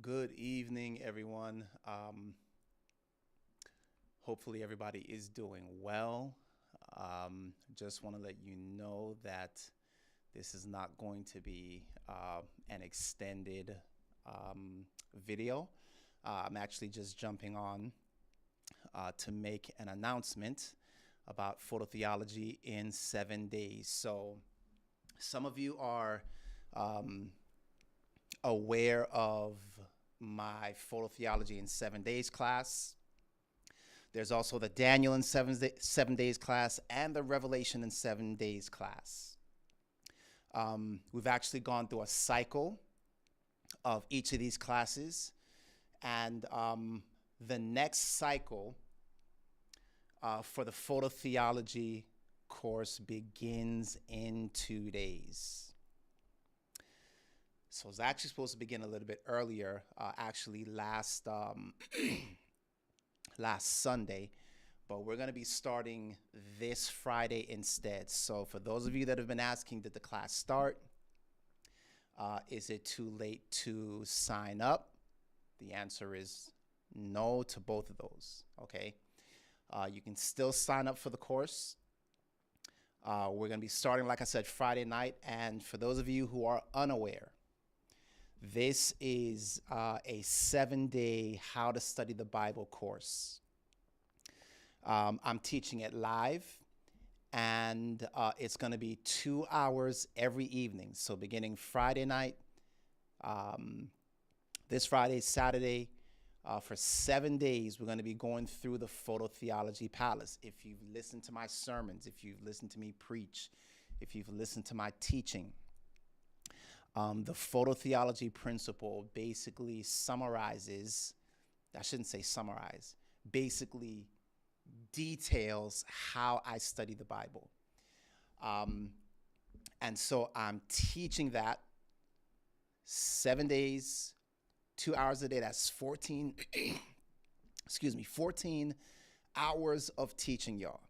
Good evening, everyone. Hopefully, everybody is doing well. Just want to let you know that this is not going to be an extended video. I'm actually just jumping on to make an announcement about phototheology in 7 days. So, some of you are aware of my phototheology in 7 days class. There's also the Daniel in 7 days class and the Revelation in 7 days class. We've actually gone through a cycle of each of these classes, and the next cycle for the phototheology course begins in 2 days. So it's actually supposed to begin a little bit earlier, actually last Sunday, but we're going to be starting this Friday instead. So for those of you that have been asking, did the class start? Is it too late to sign up? The answer is no to both of those, okay? You can still sign up for the course. We're going to be starting, like I said, Friday night. And for those of you who are unaware, this is a 7-day How to Study the Bible course. I'm teaching it live, and it's going to be 2 hours every evening. So beginning Friday night, this Friday, Saturday, for 7 days, we're going to be going through the Phototheology Palace. If you've listened to my sermons, if you've listened to me preach, if you've listened to my teaching, the phototheology principle basically summarizes, I shouldn't say summarize, basically details how I study the Bible. And so I'm teaching that 7 days, 2 hours a day. That's 14, 14 hours of teaching, y'all.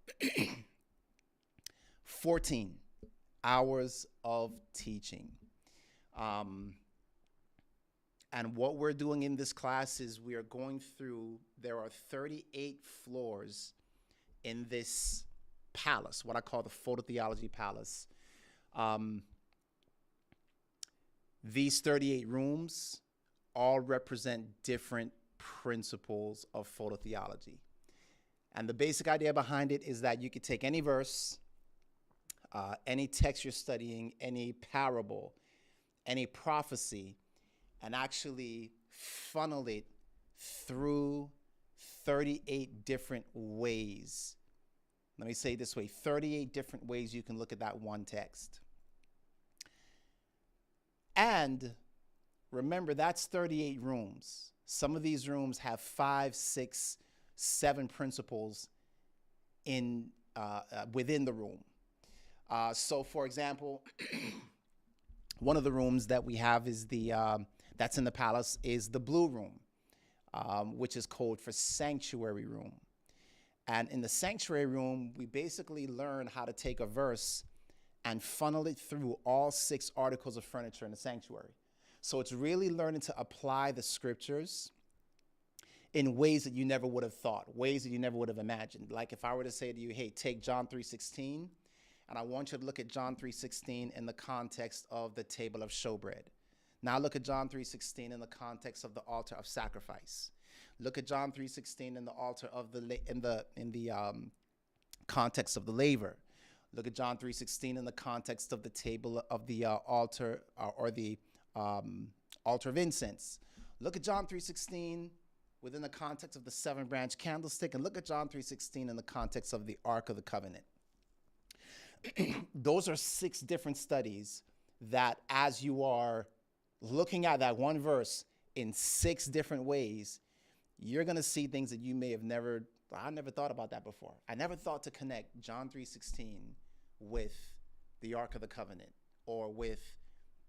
14 hours of teaching. And what we're doing in this class is we are going through, there are 38 floors in this palace, what I call the Phototheology Palace. These 38 rooms all represent different principles of phototheology. And the basic idea behind it is that you could take any verse, any text you're studying, any parable, any prophecy, and actually funnel it through 38 different ways. Let me say it this way, 38 different ways you can look at that one text. And remember, that's 38 rooms. Some of these rooms have 5, 6, 7 principles in within the room. So for example, one of the rooms that we have is that's in the palace is the blue room, which is code for sanctuary room. And in the sanctuary room, we basically learn how to take a verse and funnel it through all 6 articles of furniture in the sanctuary. So it's really learning to apply the scriptures in ways that you never would have thought, ways that you never would have imagined. Like if I were to say to you, hey, take John 3:16, and I want you to look at John 3:16 in the context of the table of showbread. Now look at John 3:16 in the context of the altar of sacrifice. Look at John 3:16 in the altar of context of the laver. Look at John 3:16 in the context of the table of the altar or the altar of incense. Look at John 3:16 within the context of the 7-branch candlestick, and look at John 3:16 in the context of the Ark of the Covenant. Those are 6 different studies that, as you are looking at that one verse in 6 different ways, you're going to see things that you may have I never thought about that before. I never thought to connect John 3:16 with the Ark of the Covenant or with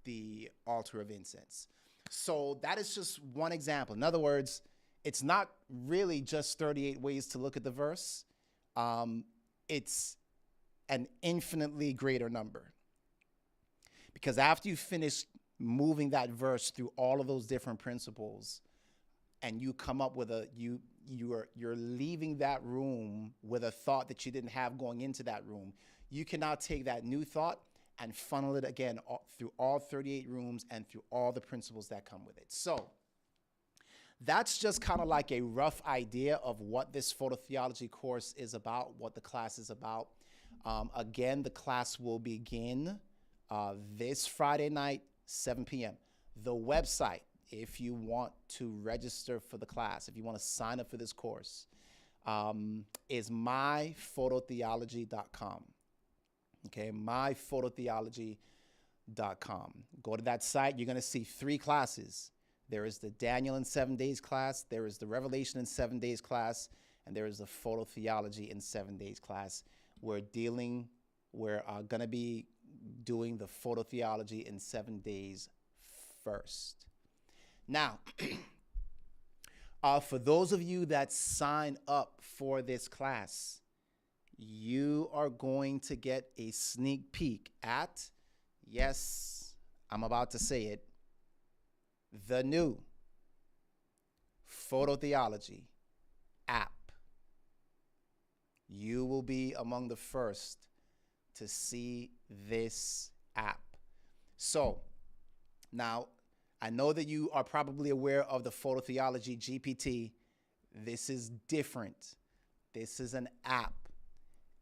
the altar of incense. So that is just one example. In other words, it's not really just 38 ways to look at the verse. It's an infinitely greater number. Because after you finish moving that verse through all of those different principles, and you come up with you're leaving that room with a thought that you didn't have going into that room. You can now take that new thought and funnel it again through all 38 rooms and through all the principles that come with it. So that's just kind of like a rough idea of what this phototheology course is about, what the class is about. Again, the class will begin this Friday night, 7 p.m. The website, if you want to register for the class, if you want to sign up for this course, is myphototheology.com. Okay, myphototheology.com. Go to that site. You're going to see 3 classes. There is the Daniel in 7 days class, there is the Revelation in 7 days class, and there is the Phototheology in 7 days class. We're going to be doing the Phototheology in 7 days first. Now, for those of you that sign up for this class, you are going to get a sneak peek at, yes, I'm about to say it, the new Phototheology app. You will be among the first to see this app. So now, I know that you are probably aware of the Phototheology GPT. This is different. This is an app,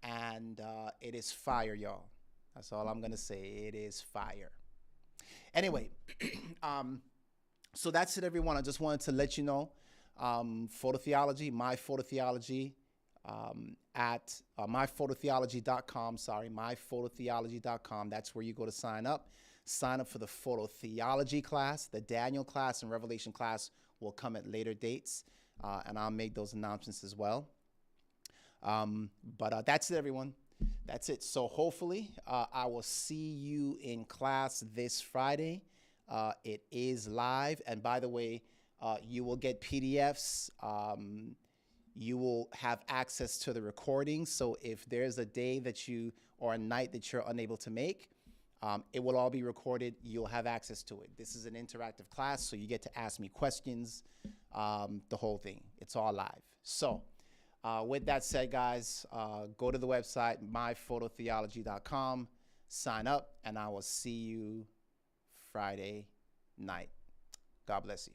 and it is fire, y'all. That's all I'm going to say. It is fire. Anyway, so that's it, everyone. I just wanted to let you know, Phototheology, my Phototheology, at myphototheology.com, myphototheology.com. That's where you go to sign up. Sign up for the Phototheology class. The Daniel class and Revelation class will come at later dates, and I'll make those announcements as well. But that's it, everyone. That's it. So hopefully I will see you in class this Friday. It is live. And by the way, you will get PDFs. You will have access to the recordings. So if there's a day that or a night that you're unable to make, it will all be recorded. You'll have access to it. This is an interactive class, so you get to ask me questions, the whole thing. It's all live. So with that said, guys, go to the website, myphototheology.com, sign up, and I will see you Friday night. God bless you.